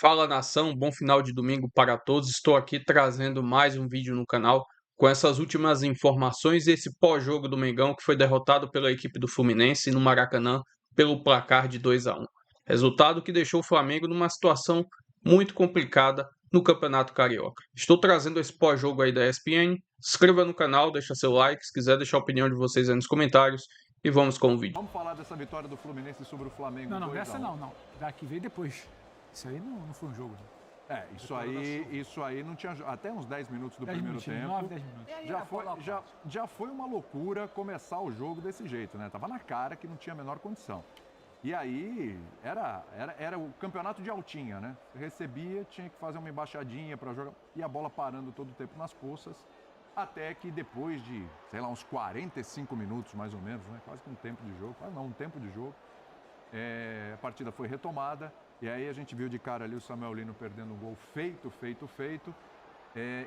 Fala nação, bom final de domingo para todos. Estou aqui trazendo mais um vídeo no canal com essas últimas informações e esse pós-jogo do Mengão que foi derrotado pela equipe do Fluminense no Maracanã pelo placar de 2-1. Resultado que deixou o Flamengo numa situação muito complicada no Campeonato Carioca. Estou trazendo esse pós-jogo aí da ESPN. Se inscreva no canal, deixa seu like, se quiser deixar a opinião de vocês aí nos comentários e vamos com o vídeo. Vamos falar dessa vitória do Fluminense sobre o Flamengo. Não, dessa não. Da que veio depois. Isso aí não foi um jogo. Né? Isso aí não tinha. Até uns 10 minutos do 10 primeiro tempo. 9, 10 minutos. Já foi uma loucura começar o jogo desse jeito, né? Tava na cara que não tinha a menor condição. E aí era o campeonato de altinha, né? Recebia, tinha que fazer uma embaixadinha para jogar e a bola parando todo o tempo nas poças. Até que depois de, sei lá, uns 45 minutos mais ou menos, né? Quase que um tempo de jogo, um tempo de jogo, a partida foi retomada. E aí a gente viu de cara ali o Samuel Lino perdendo um gol feito.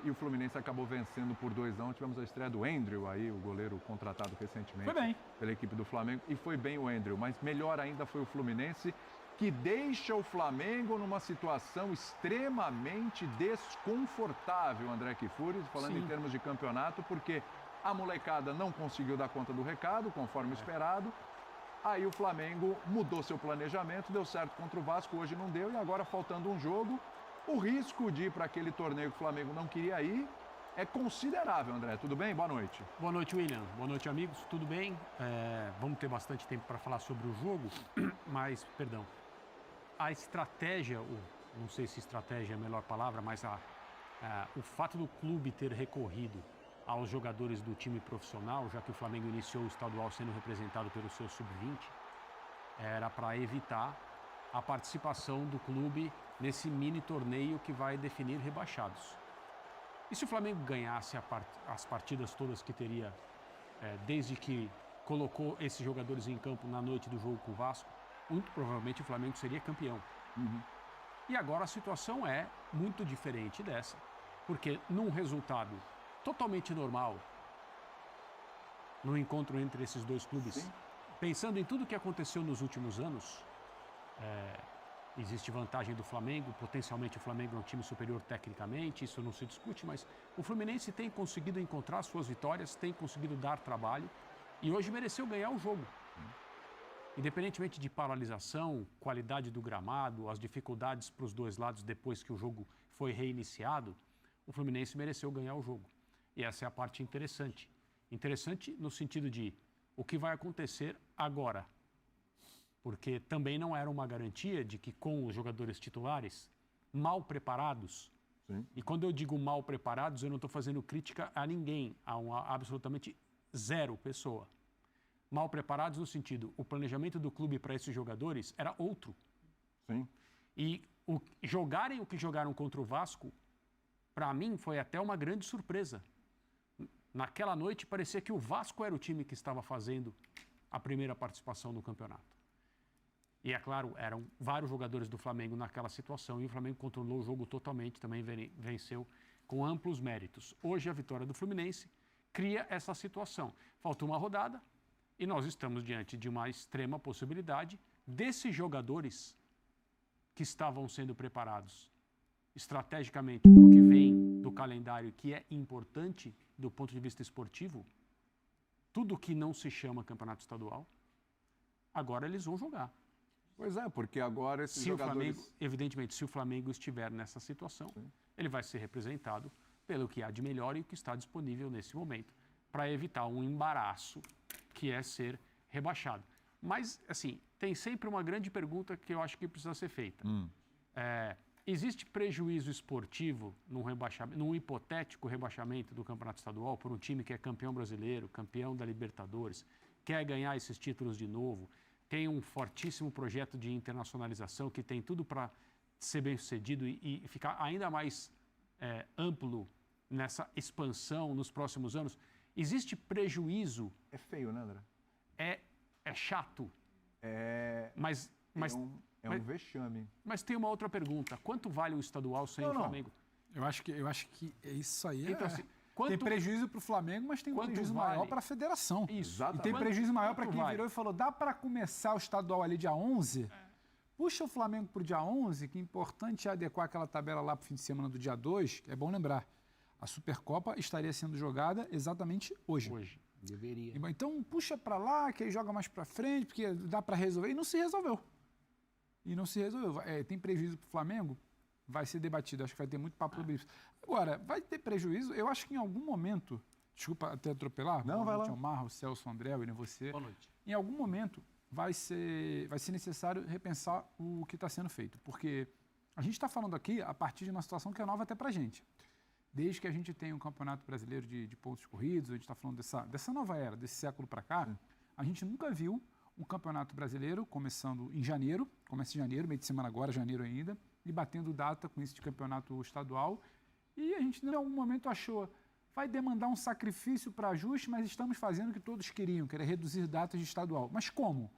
E o Fluminense acabou vencendo por 2-1. Tivemos a estreia do Andrew aí, o goleiro contratado recentemente foi bem. pela equipe do Flamengo. E foi bem o Andrew, mas melhor ainda foi o Fluminense, que deixa o Flamengo numa situação extremamente desconfortável, André Kifuri, falando em termos de campeonato, porque a molecada não conseguiu dar conta do recado, conforme esperado. Aí o Flamengo mudou seu planejamento, deu certo contra o Vasco, hoje não deu, e agora faltando um jogo, o risco de ir para aquele torneio que o Flamengo não queria ir é considerável, André. Tudo bem? Boa noite. Boa noite, William. Boa noite, amigos. Tudo bem? Vamos ter bastante tempo para falar sobre o jogo, mas, perdão, a estratégia, não sei se estratégia é a melhor palavra, mas o fato do clube ter recorrido aos jogadores do time profissional, já que o Flamengo iniciou o estadual sendo representado pelo seu sub-20, era para evitar a participação do clube nesse mini torneio que vai definir rebaixados. E se o Flamengo ganhasse as partidas todas que teria, desde que colocou esses jogadores em campo na noite do jogo com o Vasco, muito provavelmente o Flamengo seria campeão. E agora a situação é muito diferente dessa, porque num resultado totalmente normal, no encontro entre esses dois clubes, pensando em tudo que aconteceu nos últimos anos, existe vantagem do Flamengo, potencialmente o Flamengo é um time superior tecnicamente, isso não se discute, mas o Fluminense tem conseguido encontrar suas vitórias, tem conseguido dar trabalho e hoje mereceu ganhar o jogo. Independentemente de paralisação, qualidade do gramado, as dificuldades para os dois lados depois que o jogo foi reiniciado, o Fluminense mereceu ganhar o jogo. E essa é a parte interessante. Interessante no sentido de o que vai acontecer agora. Porque também não era uma garantia de que com os jogadores titulares mal preparados, e quando eu digo mal preparados, eu não estou fazendo crítica a ninguém, a absolutamente zero pessoa. Mal preparados no sentido, o planejamento do clube para esses jogadores era outro. E jogarem o que jogaram contra o Vasco, para mim, foi até uma grande surpresa. Naquela noite, parecia que o Vasco era o time que estava fazendo a primeira participação no campeonato. E, é claro, eram vários jogadores do Flamengo naquela situação e o Flamengo controlou o jogo totalmente, também venceu com amplos méritos. Hoje, a vitória do Fluminense cria essa situação. Faltou uma rodada e nós estamos diante de uma extrema possibilidade desses jogadores que estavam sendo preparados estrategicamente para o que vem do calendário, que é importante do ponto de vista esportivo, tudo que não se chama campeonato estadual, agora eles vão jogar. Pois é, porque agora esses jogadores... Evidentemente, se o Flamengo estiver nessa situação, ele vai ser representado pelo que há de melhor e o que está disponível nesse momento, para evitar um embaraço que é ser rebaixado. Mas, assim, tem sempre uma grande pergunta que eu acho que precisa ser feita. Existe prejuízo esportivo num hipotético rebaixamento do Campeonato Estadual por um time que é campeão brasileiro, campeão da Libertadores, quer ganhar esses títulos de novo, tem um fortíssimo projeto de internacionalização que tem tudo para ser bem sucedido e ficar ainda mais amplo nessa expansão nos próximos anos? Existe prejuízo? É feio, né, André? É chato. É um vexame. Mas tem uma outra pergunta. Quanto vale o estadual sem o Flamengo? Eu acho que isso aí então, assim, tem prejuízo para o Flamengo, mas tem um prejuízo maior para a federação. Isso. E tem prejuízo maior para quem virou e falou, dá para começar o estadual ali dia 11? Puxa o Flamengo para o dia 11, que é importante adequar aquela tabela lá para o fim de semana do dia 2, que é bom lembrar. A Supercopa estaria sendo jogada exatamente hoje. Hoje, deveria. Então, puxa para lá, que aí joga mais para frente, porque dá para resolver. E não se resolveu. Tem prejuízo para o Flamengo? Vai ser debatido. Acho que vai ter muito papo sobre isso. Agora, vai ter prejuízo? Eu acho que em algum momento... Desculpa até atropelar. Não, vai lá. O Marro, o Celso, o André, o você. Boa noite. Em algum momento vai ser necessário repensar o que está sendo feito. Porque a gente está falando aqui a partir de uma situação que é nova até para a gente. Desde que a gente tem um campeonato brasileiro de pontos corridos, a gente está falando dessa nova era, desse século para cá, a gente nunca viu um campeonato brasileiro começando em janeiro, começa em janeiro, meio de semana agora, janeiro ainda, e batendo data com esse de campeonato estadual. E a gente em algum momento achou... Vai demandar um sacrifício para ajuste, mas estamos fazendo o que todos queriam, que era reduzir datas de estadual. Mas como?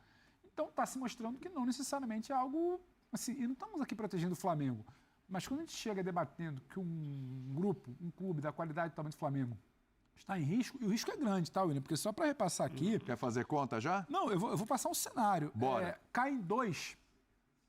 Então está se mostrando que não necessariamente é algo assim. E não estamos aqui protegendo o Flamengo. Mas quando a gente chega debatendo que um grupo, um clube da qualidade do tamanho do Flamengo está em risco, e o risco é grande, tá, William? Porque só para repassar aqui... Quer fazer conta já? Não, eu vou passar um cenário. Bora. Caem 2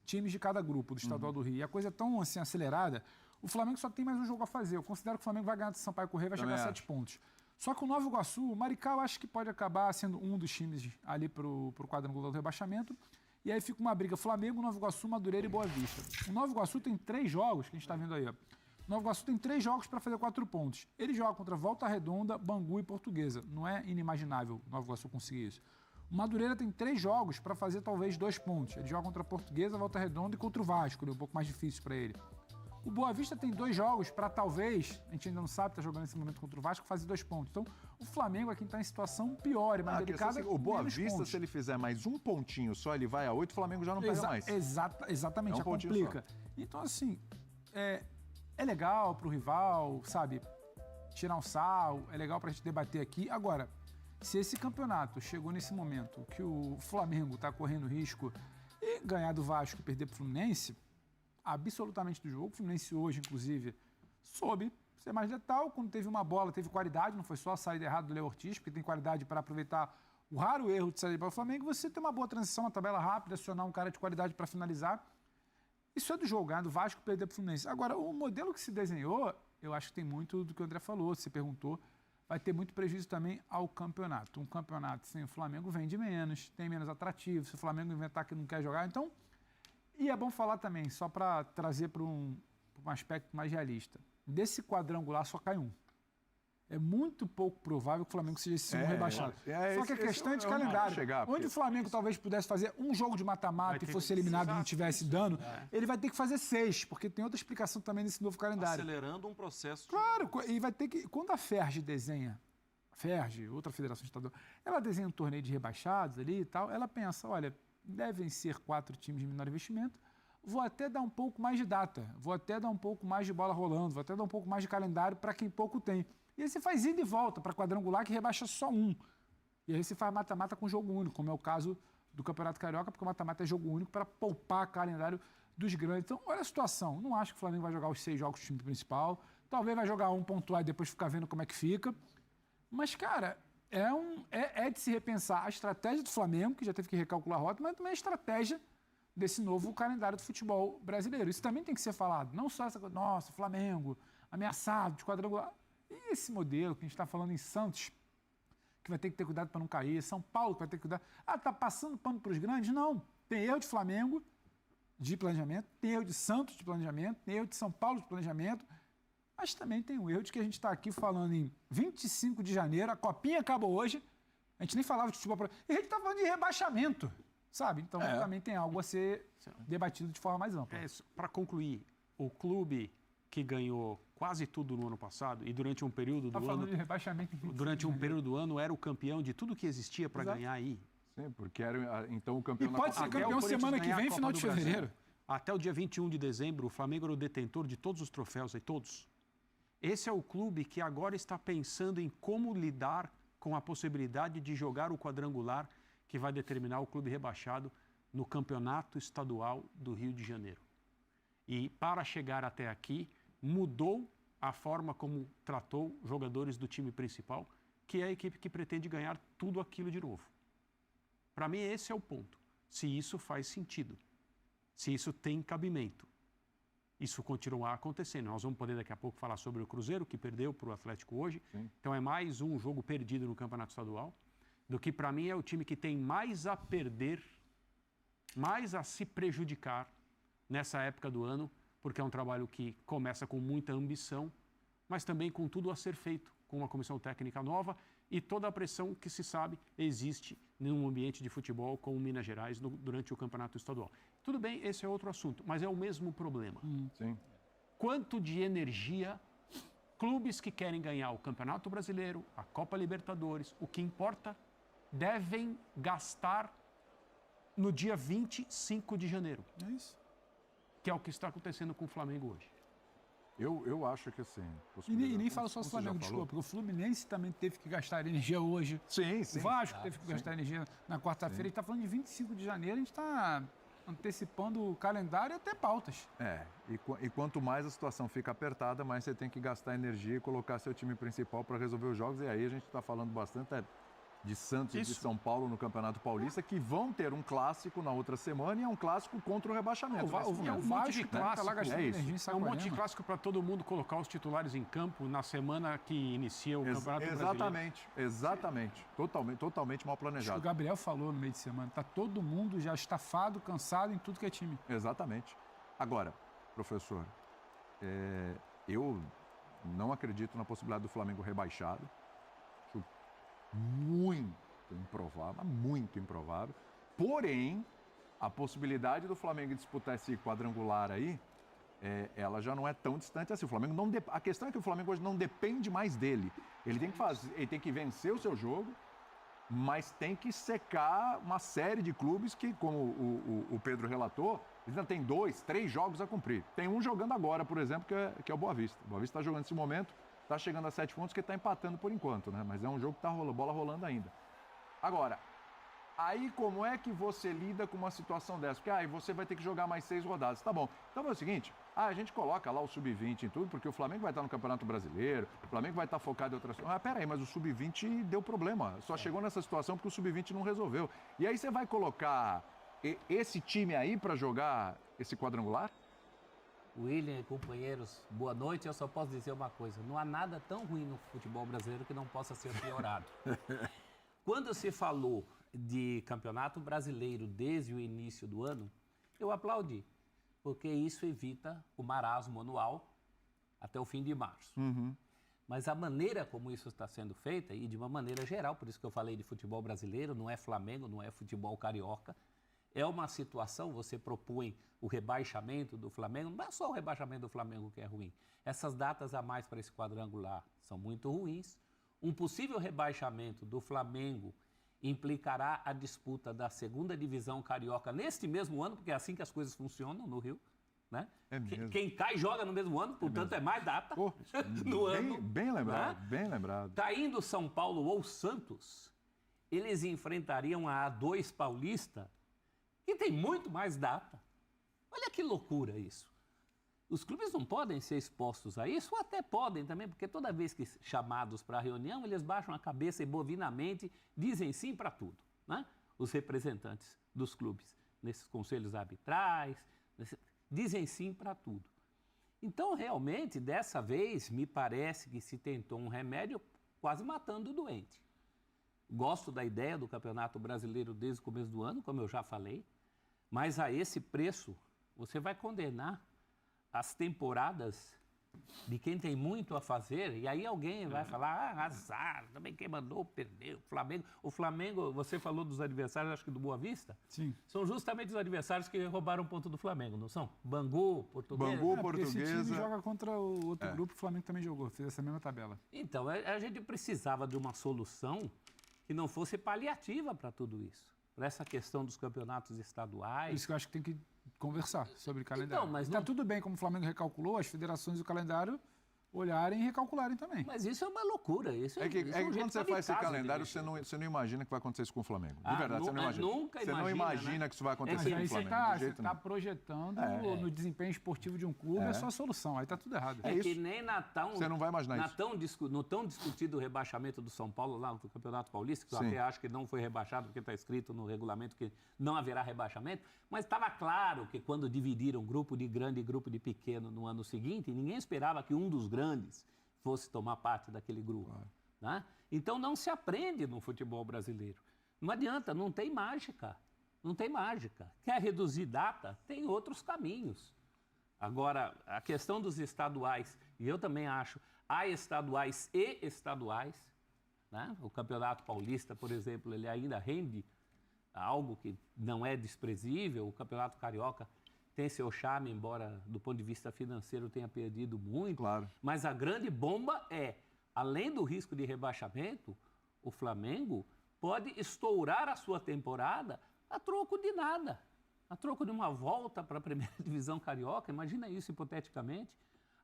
times de cada grupo do Estadual do Rio. E a coisa é tão assim, acelerada... O Flamengo só tem mais um jogo a fazer. Eu considero que o Flamengo vai ganhar do Sampaio Corrêa e vai chegar a 7 pontos. Só que o Nova Iguaçu, o Maricá, eu acho que pode acabar sendo um dos times ali para o quadrangular do rebaixamento. E aí fica uma briga Flamengo, Nova Iguaçu, Madureira e Boa Vista. O Nova Iguaçu tem 3 jogos, que a gente está vendo aí. Ó. O Nova Iguaçu tem 3 jogos para fazer 4 pontos. Ele joga contra Volta Redonda, Bangu e Portuguesa. Não é inimaginável o Nova Iguaçu conseguir isso. O Madureira tem 3 jogos para fazer talvez 2 pontos. Ele joga contra a Portuguesa, Volta Redonda e contra o Vasco. É um pouco mais difícil para ele. O Boa Vista tem 2 jogos para talvez, a gente ainda não sabe, está jogando nesse momento contra o Vasco, fazer 2 pontos. Então, o Flamengo aqui está em situação pior e mais delicada. O Boa Vista, se ele fizer mais um pontinho só, ele vai a 8, o Flamengo já não pega mais. Exatamente, já complica. Então, assim, é legal para o rival, sabe, tirar um sal, é legal para a gente debater aqui. Agora, se esse campeonato chegou nesse momento que o Flamengo está correndo risco e ganhar do Vasco e perder para o Fluminense... absolutamente do jogo. O Fluminense hoje, inclusive, soube ser mais letal. Quando teve uma bola, teve qualidade. Não foi só a saída errada do Léo Ortiz, porque tem qualidade para aproveitar o raro erro de sair para o Flamengo. Você ter uma boa transição, uma tabela rápida, acionar um cara de qualidade para finalizar. Isso é do jogo, ganhar do Vasco e perder para o Fluminense. Agora, o modelo que se desenhou, eu acho que tem muito do que o André falou. Você perguntou, vai ter muito prejuízo também ao campeonato. Um campeonato sem o Flamengo vende menos, tem menos atrativo. Se o Flamengo inventar que não quer jogar, então... E é bom falar também, só para trazer para um aspecto mais realista. Desse quadrangular só cai um. É muito pouco provável que o Flamengo seja esse segundo rebaixado. Só que a questão é de calendário. Onde o Flamengo talvez pudesse fazer um jogo de mata-mata e fosse eliminado e não tivesse dano, ele vai ter que fazer 6, porque tem outra explicação também nesse novo calendário. Acelerando um processo. Claro, e vai ter que... Quando a FERJ desenha, outra federação estadual, ela desenha um torneio de rebaixados ali e tal, ela pensa, olha... devem ser 4 times de menor investimento, vou até dar um pouco mais de data, vou até dar um pouco mais de bola rolando, vou até dar um pouco mais de calendário para quem pouco tem. E aí você faz ida e volta para quadrangular que rebaixa só um. E aí você faz mata-mata com jogo único, como é o caso do Campeonato Carioca, porque o mata-mata é jogo único para poupar calendário dos grandes. Então, olha a situação. Não acho que o Flamengo vai jogar os 6 jogos do time principal, talvez vai jogar um pontuar e depois ficar vendo como é que fica. Mas, cara... É de se repensar a estratégia do Flamengo, que já teve que recalcular a rota, mas também a estratégia desse novo calendário do futebol brasileiro. Isso também tem que ser falado. Não só essa coisa, nossa, Flamengo, ameaçado de quadrangular. E esse modelo que a gente está falando em Santos, que vai ter que ter cuidado para não cair, São Paulo que vai ter que cuidar. Está passando pano para os grandes? Não. Tem erro de Flamengo de planejamento, tem erro de Santos de planejamento, tem erro de São Paulo de planejamento. Mas também tem o erro de que a gente está aqui falando em 25 de janeiro, a Copinha acabou hoje, a gente nem falava de futebol, e a gente está falando de rebaixamento, sabe? Então também tem algo a ser debatido de forma mais ampla. Para concluir, o clube que ganhou quase tudo no ano passado e durante um período do ano... falando de rebaixamento. Durante um período do ano era o campeão de tudo que existia para ganhar aí. Sim, porque era então o campeão... E pode ser campeão semana que vem, final de fevereiro. Até o dia 21 de dezembro, o Flamengo era o detentor de todos os troféus aí, todos. Esse é o clube que agora está pensando em como lidar com a possibilidade de jogar o quadrangular que vai determinar o clube rebaixado no Campeonato Estadual do Rio de Janeiro. E para chegar até aqui, mudou a forma como tratou jogadores do time principal, que é a equipe que pretende ganhar tudo aquilo de novo. Para mim, esse é o ponto. Se isso faz sentido. se isso tem cabimento. Isso continuar acontecendo. Nós vamos poder daqui a pouco falar sobre o Cruzeiro, que perdeu para o Atlético hoje. Sim. Então é mais um jogo perdido no Campeonato Estadual, do que para mim é o time que tem mais a perder, mais a se prejudicar nessa época do ano, porque é um trabalho que começa com muita ambição, mas também com tudo a ser feito, com uma comissão técnica nova e toda a pressão que se sabe existe num ambiente de futebol como Minas Gerais durante o Campeonato Estadual. Tudo bem, esse é outro assunto, mas é o mesmo problema. Sim. Quanto de energia clubes que querem ganhar o Campeonato Brasileiro, a Copa Libertadores, o que importa, devem gastar no dia 25 de janeiro, É isso. que é o que está acontecendo com o Flamengo hoje. Eu acho que assim... E nem falo só como do você já Flamengo, falou. desculpa, porque o Fluminense também teve que gastar energia hoje. Sim, O sim. Vasco teve que gastar energia na quarta-feira. A gente está falando de 25 de janeiro, a gente está antecipando o calendário e até pautas. E quanto mais a situação fica apertada, mais você tem que gastar energia e colocar seu time principal para resolver os jogos. E aí a gente está falando bastante de Santos e de São Paulo no Campeonato Paulista, que vão ter um clássico na outra semana e é um clássico contra o rebaixamento. O Vasco tá lá gastando energia em É um Saquarema. monte de clássico para todo mundo colocar os titulares em campo na semana que inicia o Campeonato Brasileiro. Exatamente. Totalmente mal Acho que o planejado. Gabriel falou no meio de semana, tá todo mundo já estafado, cansado em tudo que é time. Exatamente. Agora, professor, eu não acredito na possibilidade do Flamengo rebaixado. Acho muito improvável. Porém, a possibilidade do Flamengo disputar esse quadrangular aí, ela já não é tão distante assim. O Flamengo não a questão é que o Flamengo hoje não depende mais dele. Ele tem que vencer o seu jogo, mas tem que secar uma série de clubes que, como o Pedro relatou, ele ainda tem 2, 3 jogos a cumprir. Tem um jogando agora, por exemplo, que é o Boa Vista. O Boa Vista está jogando nesse momento, está chegando a 7 pontos, que está empatando por enquanto, né? Mas é um jogo que está bola rolando ainda. Agora, aí como é que você lida com uma situação dessa? Porque aí você vai ter que jogar mais 6 rodadas. Tá bom. Então é o seguinte, a gente coloca lá o Sub-20 em tudo, porque o Flamengo vai estar no Campeonato Brasileiro, o Flamengo vai estar focado em outras coisas. Peraí, mas o Sub-20 deu problema. Só chegou nessa situação porque o Sub-20 não resolveu. E aí você vai colocar esse time aí para jogar esse quadrangular? William e companheiros, boa noite. Eu só posso dizer uma coisa: não há nada tão ruim no futebol brasileiro que não possa ser piorado. Quando se falou de campeonato brasileiro desde o início do ano, eu aplaudi, porque isso evita o marasmo anual até o fim de março. Mas a maneira como isso está sendo feita, e de uma maneira geral, por isso que eu falei de futebol brasileiro, não é Flamengo, não é futebol carioca, é uma situação, você propõe o rebaixamento do Flamengo, não é só o rebaixamento do Flamengo que é ruim. Essas datas a mais para esse quadrangular são muito ruins. Um possível rebaixamento do Flamengo implicará a disputa da segunda divisão carioca neste mesmo ano, porque é assim que as coisas funcionam no Rio. Né? É mesmo. Quem cai joga no mesmo ano, portanto é mais data no ano. Bem lembrado, Né? bem lembrado. Caindo São Paulo ou Santos, eles enfrentariam a A2 Paulista, que tem muito mais data. Olha que loucura isso. Os clubes não podem ser expostos a isso, ou até podem também, porque toda vez que chamados para a reunião, eles baixam a cabeça e bovinamente dizem sim para tudo. Né? Os representantes dos clubes, nesses conselhos arbitrais, dizem sim para tudo. Então, realmente, dessa vez, me parece que se tentou um remédio quase matando o doente. Gosto da ideia do Campeonato Brasileiro desde o começo do ano, como eu já falei, mas a esse preço, você vai condenar as temporadas de quem tem muito a fazer, e aí alguém vai falar, azar, também quem mandou perdeu, o Flamengo, você falou dos adversários, acho que do Boa Vista? Sim. São justamente os adversários que roubaram ponto do Flamengo, não são? Bangu, Portuguesa. Bangu, Porque esse Portuguesa. time joga contra o outro grupo, o Flamengo também jogou, fez essa mesma tabela. Então, a gente precisava de uma solução que não fosse paliativa para tudo isso, para essa questão dos campeonatos estaduais. Isso que eu acho que tem que conversar sobre o calendário. Então, mas Está não... tudo bem, como o Flamengo recalculou, as federações e o calendário olharem e recalcularem também. Mas isso é uma loucura. Isso É que isso um quando jeito você faz esse kamikaze de calendário, mexer. você não imagina que vai acontecer isso com o Flamengo. De Ah, verdade, você não imagina. nunca Você não imagina, imagina né? que isso vai Mas acontecer com aí o você Flamengo. está De jeito nenhum. projetando no desempenho esportivo de um clube, É. é só a solução. Aí está tudo errado. É isso. que nem Você não vai imaginar isso. no tão discutido rebaixamento do São Paulo lá no Campeonato Paulista, que eu Sim. até acho que não foi rebaixado, porque está escrito no regulamento que não haverá rebaixamento, mas estava claro que quando dividiram grupo de grande e grupo de pequeno no ano seguinte, ninguém esperava que um dos grandes fosse tomar parte daquele grupo. Né? Então não se aprende no futebol brasileiro. Não adianta, não tem mágica. Não tem mágica. Quer reduzir data? Tem outros caminhos. Agora, a questão dos estaduais, e eu também acho, há estaduais e estaduais. Né? O Campeonato Paulista, por exemplo, ele ainda rende algo que não é desprezível. O Campeonato Carioca tem seu charme, embora do ponto de vista financeiro tenha perdido muito. Claro. Mas a grande bomba é, além do risco de rebaixamento, o Flamengo pode estourar a sua temporada a troco de nada. A troco de uma volta para a primeira divisão carioca, imagina isso hipoteticamente.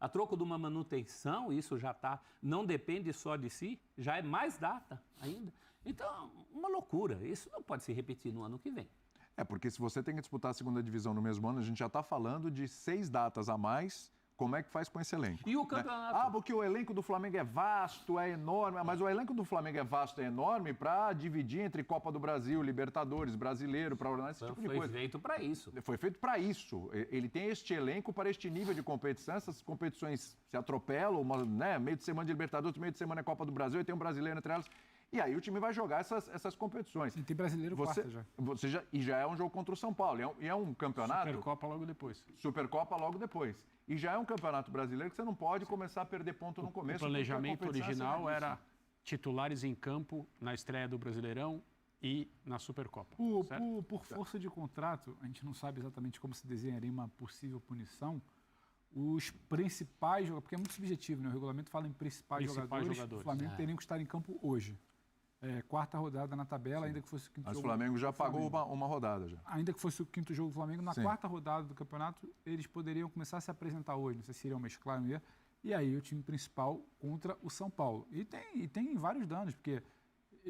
A troco de uma manutenção, isso já está, não depende só de si, já é mais data ainda. Então, uma loucura. Isso não pode se repetir no ano que vem. Porque se você tem que disputar a segunda divisão no mesmo ano, a gente já está falando de 6 datas a mais. Como é que faz com esse elenco? E o campeonato? Né? Porque o elenco do Flamengo é vasto, é enorme. Mas o elenco do Flamengo é vasto, é enorme para dividir entre Copa do Brasil, Libertadores, Brasileiro, para ordenar esse tipo de coisa. Foi feito para isso. Foi feito para isso. Ele tem este elenco para este nível de competição. Essas competições se atropelam, meio de semana de Libertadores, meio de semana é Copa do Brasil, e tem um brasileiro entre elas. E aí o time vai jogar essas competições. E tem brasileiro quarta já. E já é um jogo contra o São Paulo. E é um campeonato... Supercopa logo depois. Supercopa logo depois. E já é um campeonato brasileiro que você não pode começar a perder ponto no começo. O planejamento original era titulares em campo na estreia do Brasileirão e na Supercopa. Por força de contrato, a gente não sabe exatamente como se desenharia uma possível punição. Os principais jogadores, porque é muito subjetivo, né? O regulamento fala em principais jogadores. O Flamengo teriam que estar em campo hoje. Quarta rodada na tabela, ainda que fosse o quinto jogo. Mas o Flamengo já pagou uma rodada já. Ainda que fosse o quinto jogo do Flamengo, na quarta rodada do campeonato, eles poderiam começar a se apresentar hoje. Não sei se iriam mesclar, não ia. E aí o time principal contra o São Paulo. E tem vários danos, porque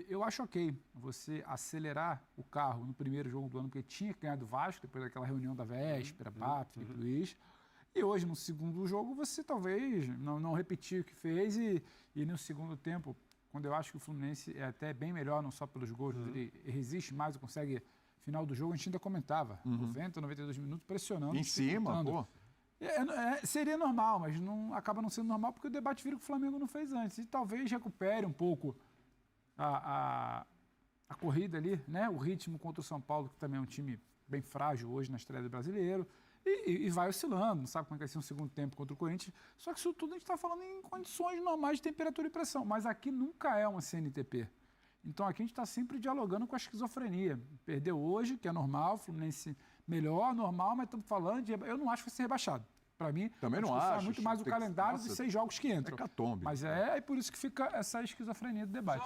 eu acho ok você acelerar o carro no primeiro jogo do ano, porque tinha que ganhar do Vasco, depois daquela reunião da véspera, Papo, Felipe Luiz. E hoje, no segundo jogo, você talvez não repetir o que fez e no segundo tempo, quando eu acho que o Fluminense é até bem melhor, não só pelos gols, ele resiste mais, consegue, final do jogo, a gente ainda comentava, 90, 92 minutos, pressionando. Em cima, pô. Seria normal, mas acaba não sendo normal porque o debate vira que o Flamengo não fez antes. E talvez recupere um pouco a corrida ali, né? O ritmo contra o São Paulo, que também é um time bem frágil hoje na estreia do Brasileiro. E vai oscilando, não sabe como é que vai ser um segundo tempo contra o Corinthians. Só que isso tudo a gente está falando em condições normais de temperatura e pressão. Mas aqui nunca é uma CNTP. Então aqui a gente está sempre dialogando com a esquizofrenia. Perdeu hoje, que é normal, Fluminense melhor, normal, mas estamos falando de... Eu não acho que vai ser rebaixado. Para mim, também não acho. É muito mais o calendário dos 6 jogos que entram. É catombe. Mas é por isso que fica essa esquizofrenia do debate.